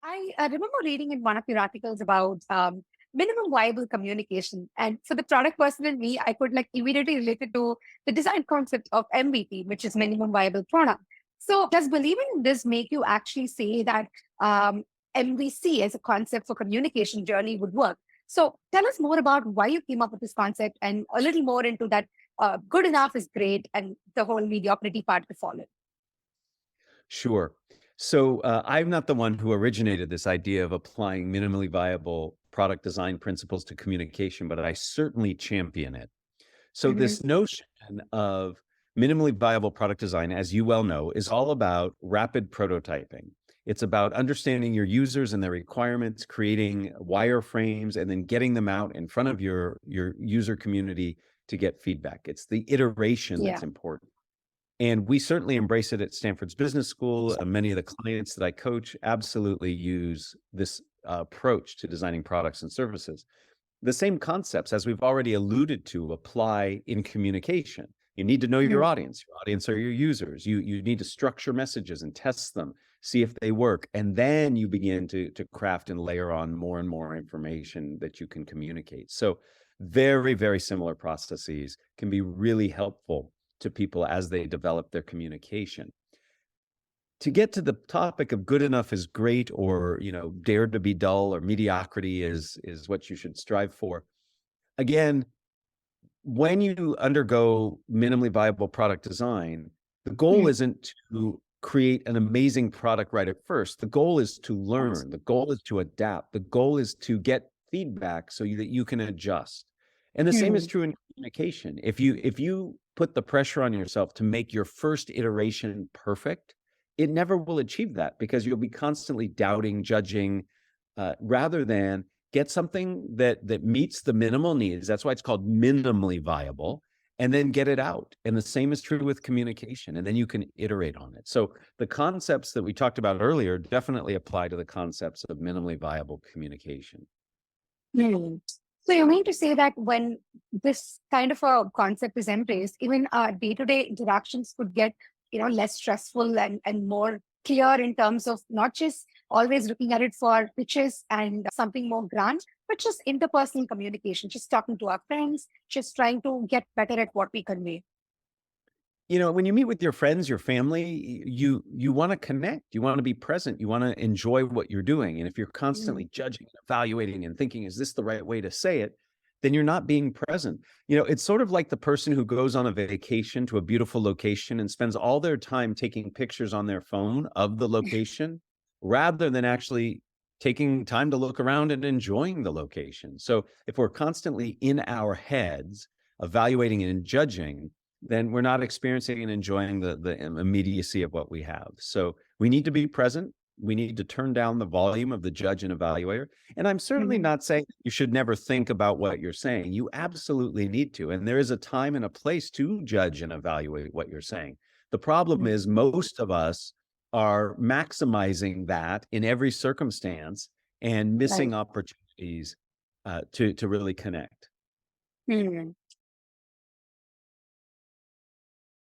I remember reading in one of your articles about minimum viable communication. And for the product person in me, I could like immediately relate it to the design concept of MVP, which is minimum viable product. So does believing in this make you actually say that MVC as a concept for communication journey would work? So tell us more about why you came up with this concept and a little more into that good enough is great and the whole mediocrity part to follow. Sure. So I'm not the one who originated this idea of applying minimally viable product design principles to communication, but I certainly champion it. So Mhm. this notion of minimally viable product design, as you well know, is all about rapid prototyping. It's about understanding your users and their requirements, creating wireframes, and then getting them out in front of your user community to get feedback. It's the iteration Yeah. that's important. And we certainly embrace it at Stanford's Business School. Many of the clients that I coach absolutely use this approach to designing products and services. The same concepts, as we've already alluded to, apply in communication. You need to know your Mhm. audience. Your audience are your users. You need to structure messages and test them, see if they work, and then you begin to craft and layer on more and more information that you can communicate. So very, very similar processes can be really helpful to people as they develop their communication. To get to the topic of good enough is great, or dare to be dull, or mediocrity is what you should strive for. Again, when you undergo minimally viable product design, the goal Mhm. isn't to create an amazing product right at first. The goal is to Yes. learn. The goal is to adapt. The goal is to get feedback so that you can adjust. And the same is Mhm. true in communication. If you put the pressure on yourself to make your first iteration perfect, it never will achieve that because you'll be constantly doubting, judging, rather than get something that meets the minimal needs. That's why it's called minimally viable, and then get it out. And the same is true with communication, and then you can iterate on it. So the concepts that we talked about earlier definitely apply to the concepts of minimally viable communication. Hmm. So you mean to say that when this kind of a concept is embraced, even our day-to-day interactions could get, less stressful and more clear in terms of not just always looking at it for pitches and something more grand, but just interpersonal communication, just talking to our friends, just trying to get better at what we convey. When you meet with your friends, your family, you want to connect, you want to be present, you want to enjoy what you're doing. And if you're Mm. constantly judging and evaluating and thinking, is this the right way to say it? Then you're not being present. It's sort of like the person who goes on a vacation to a beautiful location and spends all their time taking pictures on their phone of the location rather than actually taking time to look around and enjoying the location. So if we're constantly in our heads, evaluating and judging, then we're not experiencing and enjoying the immediacy of what we have. So we need to be present. We need to turn down the volume of the judge and evaluator. And I'm certainly Mhm. not saying you should never think about what you're saying. You absolutely need to. And there is a time and a place to judge and evaluate what you're saying. The problem Mhm. is most of us are maximizing that in every circumstance and Right. missing opportunities to really connect. Mhm.